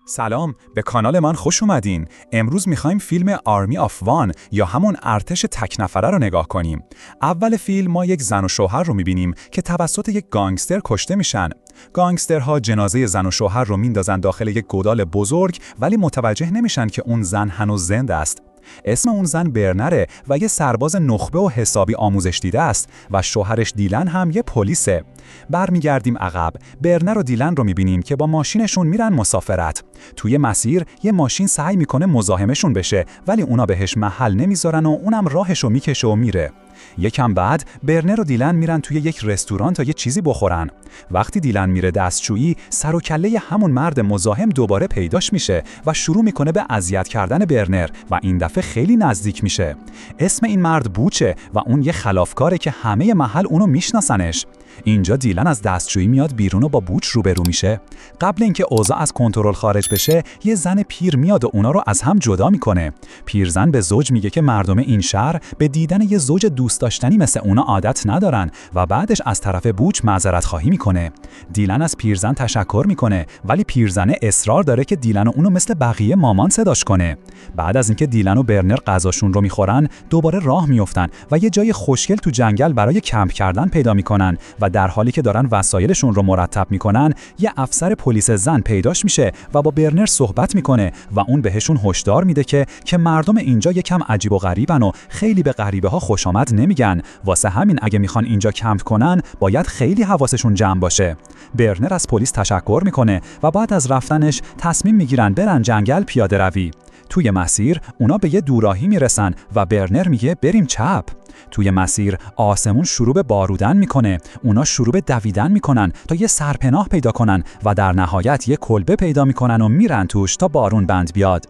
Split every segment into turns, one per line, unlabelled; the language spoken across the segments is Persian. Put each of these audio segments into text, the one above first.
سلام، به کانال من خوش اومدین. امروز میخوایم فیلم آرمی آف وان یا همون ارتش تک نفره رو نگاه کنیم. اول فیلم ما یک زن و شوهر رو میبینیم که توسط یک گانگستر کشته میشن. گانگسترها جنازه زن و شوهر رو میندازن داخل یک گودال بزرگ، ولی متوجه نمیشن که اون زن هنوز زنده است. اسم اون زن برنره و یه سرباز نخبه و حسابی آموزش دیده است و شوهرش دیلن هم یه پلیسه. برمیگردیم عقب. برنر و دیلن رو میبینیم که با ماشینشون میرن مسافرت. توی مسیر یه ماشین سعی میکنه مزاحمشون بشه، ولی اونا بهش محل نمیذارن و اونم راهشو میکشه و میره. یکم بعد برنر و دیلن میرن توی یک رستوران تا یه چیزی بخورن. وقتی دیلن میره دستشویی، سر و کله همون مرد مزاحم دوباره پیداش میشه و شروع میکنه به اذیت کردن برنر و این دفعه خیلی نزدیک میشه. اسم این مرد بوچه و اون یه خلافکاره که همه محل اونو میشناسنش. اینجا دیلن از دستشویی میاد بیرون و با بوچ روبرو میشه. قبل اینکه اوضاع از کنترل خارج بشه، یه زن پیر میاد و اونا رو از هم جدا میکنه. پیرزن به زوج میگه که مردم این شهر به دیدن یه زوج دوست داشتنی مثل اونا عادت ندارن و بعدش از طرف بوچ معذرت خواهی میکنه. دیلن از پیرزن تشکر میکنه، ولی پیرزنه اصرار داره که دیلن و اونو مثل بقیه مامان صداش کنه. بعد از اینکه دیلن و برنر غذاشون رو میخورن، دوباره راه میافتن و یه جای خوشگل تو جنگل برای کمپ کردن پیدا میکنن و در حالی که دارن وسایلشون رو مرتب میکنن، یه افسر پلیس زن پیداش میشه و با برنر صحبت میکنه و اون بهشون هشدار میده که مردم اینجا یکم عجیب و غریبن و خیلی به غریبه ها خوش آمد نمیگن. واسه همین اگه میخوان اینجا کمپ کنن، باید خیلی حواسشون جمع باشه. برنر از پلیس تشکر میکنه و بعد از رفتنش تصمیم میگیرن برن جنگل پیاده روی. توی مسیر اونا به یه دوراهی میرسن و برنر میگه بریم چپ. توی مسیر آسمون شروع به بارودن میکنه. اونا شروع به دویدن میکنن تا یه سرپناه پیدا کنن و در نهایت یه کلبه پیدا میکنن و میرن توش تا بارون بند بیاد.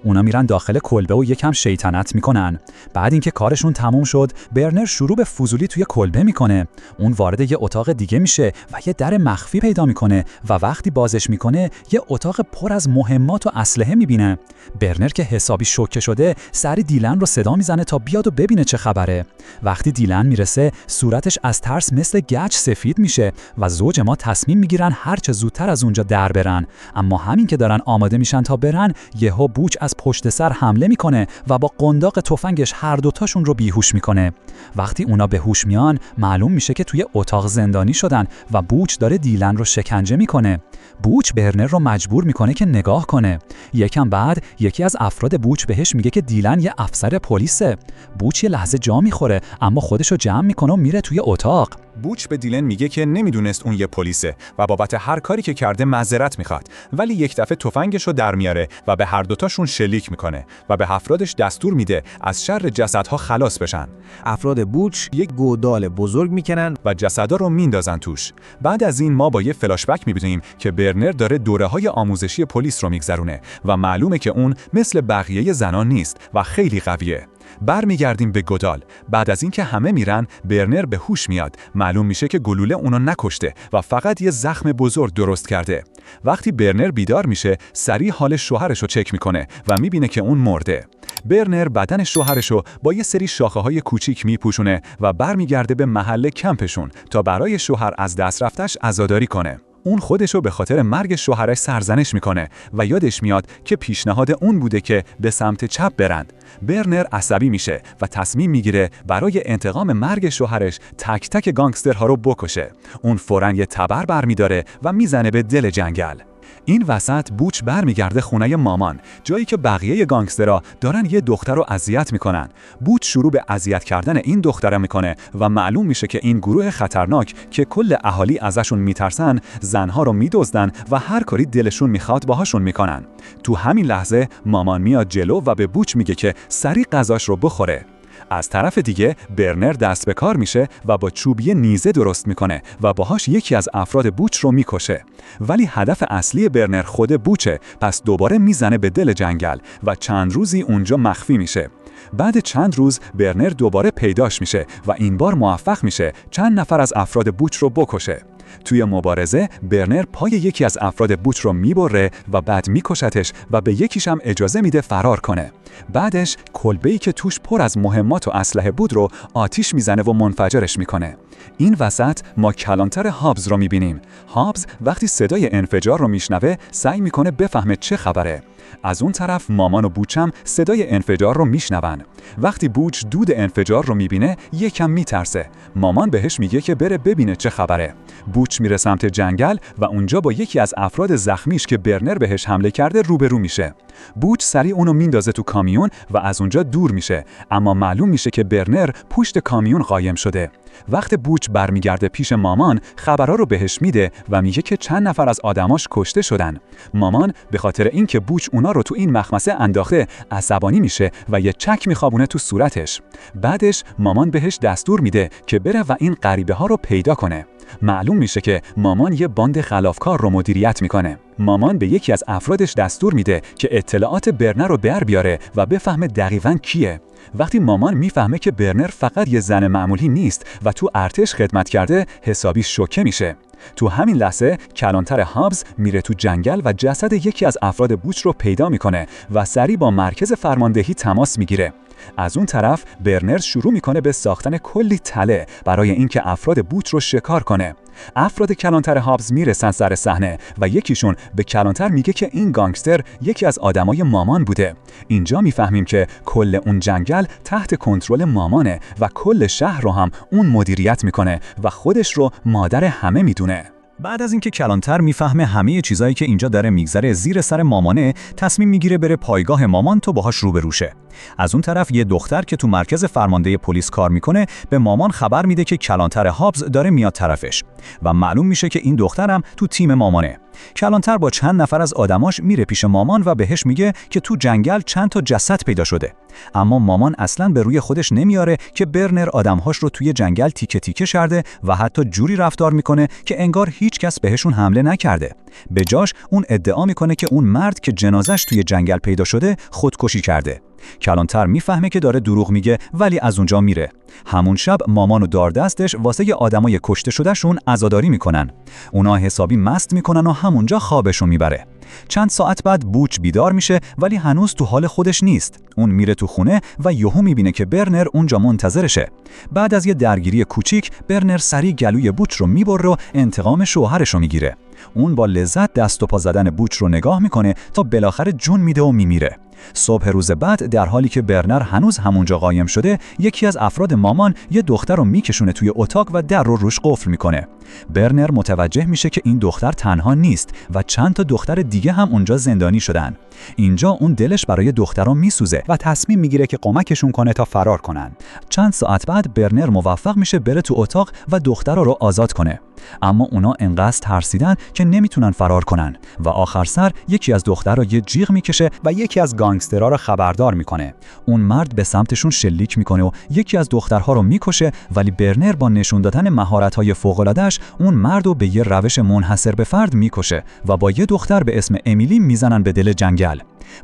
اونا میرن داخل کلبه و یکم شیطنت میکنن. بعد اینکه کارشون تموم شد، برنر شروع به فضولی توی کلبه میکنه. اون وارد یه اتاق دیگه میشه و یه در مخفی پیدا میکنه و وقتی بازش میکنه یه اتاق پر از مهمات و اسلحه میبینه. برنر که حسابی شوکه شده، سری دیلن رو صدا میزنه تا بیاد و ببینه چه خبره. وقتی دیلن میرسه، صورتش از ترس مثل گچ سفید میشه و زوج ما تصمیم میگیرن هر چه زودتر از اونجا در برن. اما همین که دارن آماده میشن تا برن، یهو بوچ از پشت سر حمله میکنه و با قنداق تفنگش هر دوتاشون رو بیهوش میکنه. وقتی اونا به هوش میان، معلوم میشه که توی اتاق زندانی شدن و بوچ داره دیلن رو شکنجه میکنه. بوچ برنر رو مجبور میکنه که نگاه کنه. یکم بعد یکی از افراد بوچ بهش میگه که دیلن یه افسر پلیسه. بوچ یه لحظه جا میخوره، اما خودشو جمع میکنه و میره توی اتاق. بوچ به دیلن میگه که نمیدونست اون یه پلیسه و بابت هر کاری که کرده معذرت میخواد، ولی یک دفعه تفنگشو در میاره و به هر دوتاشون شلیک میکنه و به افرادش دستور میده از شر جسدها خلاص بشن.
افراد بوچ یک گودال بزرگ میکنن
و جسدا رو میندازن توش. بعد از این ما با یه فلاشبک میبینیم که برنر داره دوره‌های آموزشی پلیس رو میگذرونه و معلومه که اون مثل بقیه زنان نیست و خیلی قویه. برمیگردیم به گودال. بعد از اینکه همه میرن، برنر به هوش میاد. معلوم میشه که گلوله اونو نکشته و فقط یه زخم بزرگ درست کرده. وقتی برنر بیدار میشه، سریع حال شوهرشو چک میکنه و میبینه که اون مرده. برنر بدن شوهرشو با یه سری شاخه‌های کوچیک میپوشونه و برمیگرده به محل کمپشون تا برای شوهر از دست رفتش عزاداری کنه. اون خودشو به خاطر مرگ شوهرش سرزنش میکنه و یادش میاد که پیشنهاد اون بوده که به سمت چپ برند. برنر عصبی میشه و تصمیم میگیره برای انتقام مرگ شوهرش تک تک گانگسترها رو بکشه. اون فوراً یه تبر برمیداره و میزنه به دل جنگل. این وسط بوچ برمیگرده خونه مامان، جایی که بقیه گانگسترها دارن یه دختر رو اذیت میکنن. بوچ شروع به اذیت کردن این دختره میکنه و معلوم میشه که این گروه خطرناک که کل اهالی ازشون میترسن، زنها رو میدزدن و هر کاری دلشون میخواد باهاشون میکنن. تو همین لحظه مامان میاد جلو و به بوچ میگه که سریع غذاش رو بخوره. از طرف دیگه برنر دست به کار میشه و با چوبی نیزه درست میکنه و باهاش یکی از افراد بوچ رو میکشه. ولی هدف اصلی برنر خود بوچه، پس دوباره میزنه به دل جنگل و چند روزی اونجا مخفی میشه. بعد چند روز برنر دوباره پیداش میشه و این بار موفق میشه چند نفر از افراد بوچ رو بکشه. توی مبارزه برنر پای یکی از افراد بوچ رو میبره و بعد میکشتش و به یکیش هم اجازه میده فرار کنه. بعدش کلبه‌ای که توش پر از مهمات و اسلحه بود رو آتیش میزنه و منفجرش میکنه. این وسط ما کلانتر هابز رو میبینیم. هابز وقتی صدای انفجار رو میشنوه سعی میکنه بفهمه چه خبره. از اون طرف مامان و بوچ هم صدای انفجار رو میشنون. وقتی بوچ دود انفجار رو میبینه یکم میترسه. مامان بهش میگه که بره ببینه چه خبره. بوچ میره سمت جنگل و اونجا با یکی از افراد زخمیش که برنر بهش حمله کرده روبرو میشه. بوچ سریع اونو میندازه تو کامیون و از اونجا دور میشه، اما معلوم میشه که برنر پشت کامیون قایم شده. وقت بوچ برمیگرده پیش مامان خبرها رو بهش میده و میگه که چند نفر از آدماش کشته شدن. مامان به خاطر اینکه بوچ اونا رو تو این مخمسه انداخته عصبانی میشه و یه چک میخوابونه تو صورتش. بعدش مامان بهش دستور میده که بره و این غریبه ها رو پیدا کنه. معلوم میشه که مامان یه باند خلافکار رو مدیریت میکنه. مامان به یکی از افرادش دستور میده که اطلاعات برنر رو در بیاره و بفهمه دقیقاً کیه. وقتی مامان میفهمه که برنر فقط یه زن معمولی نیست و تو ارتش خدمت کرده، حسابی شوکه میشه. تو همین لحظه کلانتر هابز میره تو جنگل و جسد یکی از افراد بوچ رو پیدا میکنه و سریع با مرکز فرماندهی تماس میگیره. از اون طرف برنر شروع میکنه به ساختن کلی تله برای اینکه افراد بوچ رو شکار کنه. افراد کلانتر هابز میرسن سر صحنه و یکیشون به کلانتر میگه که این گانگستر یکی از آدمای مامان بوده. اینجا میفهمیم که کل اون جنگل تحت کنترل مامانه و کل شهر رو هم اون مدیریت میکنه و خودش رو مادر همه میدونه.
بعد از اینکه کلانتر میفهمه همه چیزایی که اینجا داره میگذره زیر سر مامانه، تصمیم میگیره بره پایگاه مامان تا باهاش روبرو شه. از اون طرف یه دختر که تو مرکز فرمانده پلیس کار میکنه به مامان خبر میده که کلانتر هابز داره میاد طرفش و معلوم میشه که این دخترم تو تیم مامانه. کلانتر با چند نفر از آدماش میره پیش مامان و بهش میگه که تو جنگل چند تا جسد پیدا شده. اما مامان اصلاً به روی خودش نمیاره که برنر آدمهاش رو توی جنگل تیکه تیکه شرده و حتی جوری رفتار میکنه که انگار هیچ کس بهشون حمله نکرده. به جاش اون ادعا میکنه که اون مرد که جنازش توی جنگل پیدا شده خودکشی کرده. کلانتر میفهمه که داره دروغ میگه ولی از اونجا میره. همون شب مامان و داردستش واسه ی آدمای کشته شدهشون عزاداری میکنن. اونا حسابی مست میکنن و همونجا خوابشون میبره. چند ساعت بعد بوچ بیدار میشه ولی هنوز تو حال خودش نیست. اون میره تو خونه و یهو میبینه که برنر اونجا منتظرشه. بعد از یه درگیری کوچیک برنر سریع گلوی بوچ رو میبره و انتقام شوهرش رو میگیره. اون با لذت دست و پا زدن بوچ رو نگاه میکنه تا بالاخره جون میده و میمیره. صبح روز بعد در حالی که برنر هنوز همونجا قایم شده، یکی از افراد مامان یه دختر رو میکشونه توی اتاق و در رو روش قفل میکنه. برنر متوجه میشه که این دختر تنها نیست و چند تا دختر دیگه هم اونجا زندانی شدن. اینجا اون دلش برای دخترها میسوزه و تصمیم میگیره که کمکشون کنه تا فرار کنن. چند ساعت بعد برنر موفق میشه بره تو اتاق و دخترها رو آزاد کنه. اما اونا انقدر ترسیدن که نمیتونن فرار کنن و آخر سر یکی از دخترها یه جیغ میکشه و یکی از گانگسترها رو خبردار میکنه. اون مرد به سمتشون شلیک میکنه و یکی از دخترها رو میکشه، ولی برنر با نشون دادن مهارت‌های فوق‌العاده‌اش اون مرد رو به یه روش منحصر به فرد میکشه و با یه دختر به اسم امیلی میزنن به دل جنگل.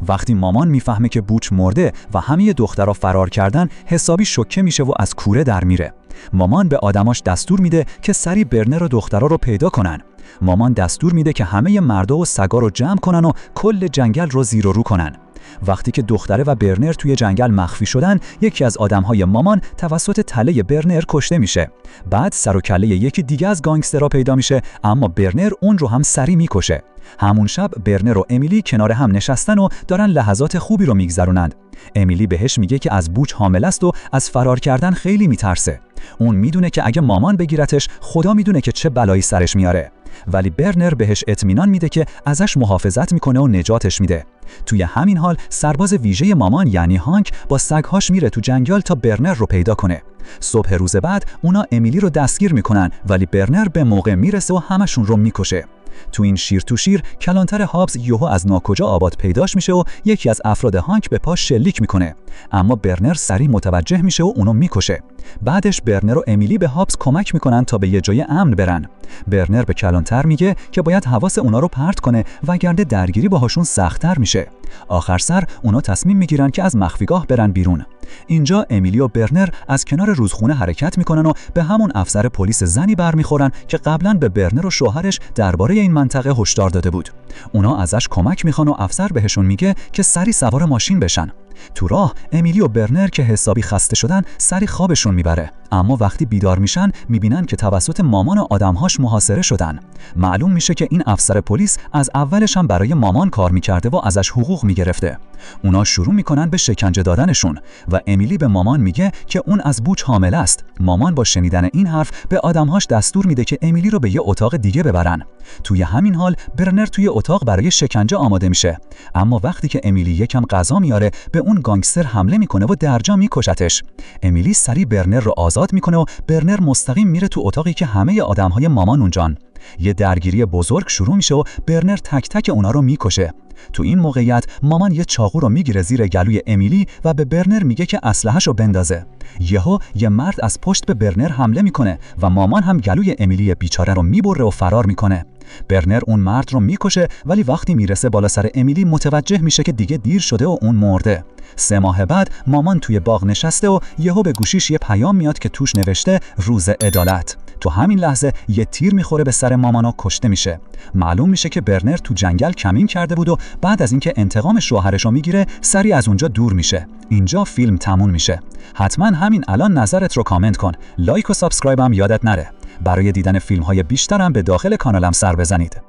وقتی مامان میفهمه که بوچ مرده و همه دخترها فرار کردن، حسابی شوکه میشه و از کوره در میره. مامان به آدماش دستور میده که سریع برنر و دخترها رو پیدا کنن. مامان دستور میده که همه مردا و سگا رو جمع کنن و کل جنگل رو زیر و رو کنن. وقتی که دختره و برنر توی جنگل مخفی شدن، یکی از آدمهای مامان توسط تله برنر کشته میشه. بعد سر و کله یکی دیگه از گانگسترها پیدا میشه، اما برنر اون رو هم سریع میکشه. همون شب برنر و امیلی کنار هم نشستن و دارن لحظات خوبی رو میگذرونند. امیلی بهش میگه که از بوچ حامل است و از فرار کردن خیلی میترسه. اون میدونه که اگه مامان بگیرتش، خدا میدونه که چه بلایی سرش میاره. ولی برنر بهش اطمینان میده که ازش محافظت میکنه و نجاتش میده. توی همین حال سرباز ویژه مامان یعنی هانک با سگهاش میره تو جنگل تا برنر رو پیدا کنه. صبح روز بعد اونا امیلی رو دستگیر میکنن، ولی برنر به موقع میرسه و همشون رو میکشه. تو این شیر تو شیر کلانتر هابز یهو از ناکجا آباد پیداش میشه و یکی از افراد هانک به پاش شلیک میکنه، اما برنر سریع متوجه میشه و اونو میکشه. بعدش برنر و امیلی به هابز کمک میکنن تا به یه جای امن برن. برنر به کلانتر میگه که باید حواس اونا رو پرت کنه وگرنه درگیری باهاشون سخت‌تر میشه. آخر سر اونا تصمیم میگیرن که از مخفیگاه برن بیرون. اینجا امیلی و برنر از کنار رودخونه حرکت میکنن و به همون افسر پلیس زنی برمیخورن که قبلا به برنر و شوهرش درباره این منطقه هشدار داده بود. اونا ازش کمک میخوان و افسر بهشون میگه که سری سوار ماشین بشن. تو راه امیلی و برنر که حسابی خسته شدن سری خوابشون میبره، اما وقتی بیدار میشن میبینن که توسط مامان و آدمهاش محاصره شدن. معلوم میشه که این افسر پلیس از اولش هم برای مامان کار میکرده و ازش حقوق میگرفته. اونا شروع میکنن به شکنجه دادنشون و امیلی به مامان میگه که اون از بوچ حامل است. مامان با شنیدن این حرف به آدمهاش دستور میده که امیلی رو به یه اتاق دیگه ببرن. توی همین حال برنر توی اتاق برای شکنجه آماده میشه، اما وقتی که امیلی یکم غذا میاره به اون گانگستر حمله میکنه و درجا میکشتش. امیلی سری برنر رو آزاد میکنه و برنر مستقیم میره تو اتاقی که همه آدمهای مامان اونجان. یه درگیری بزرگ شروع میشه و برنر تک تک اونا رو میکشه. تو این موقعیت مامان یه چاقو رو میگیره زیر گلوی امیلی و به برنر میگه که اسلحه‌شو بندازه. یهو یه مرد از پشت به برنر حمله میکنه و مامان هم گلوی امیلی بیچاره رو میبره و فرار میکنه. برنر اون مرد رو میکشه، ولی وقتی میرسه بالا سر امیلی متوجه میشه که دیگه دیر شده و اون مرده. 3 ماه بعد مامان توی باغ نشسته و یهو به گوشیش یه پیام میاد که توش نوشته روز عدالت. تو همین لحظه یه تیر میخوره به سر مامان و کشته میشه. معلوم میشه که برنر تو جنگل کمین کرده بود و بعد از اینکه انتقام شوهرش رو میگیره سری از اونجا دور میشه. اینجا فیلم تموم میشه. حتما همین الان نظرت رو کامنت کن. لایک و سابسکرایب هم یادت نره. برای دیدن فیلم‌های بیشترم به داخل کانالم سر بزنید.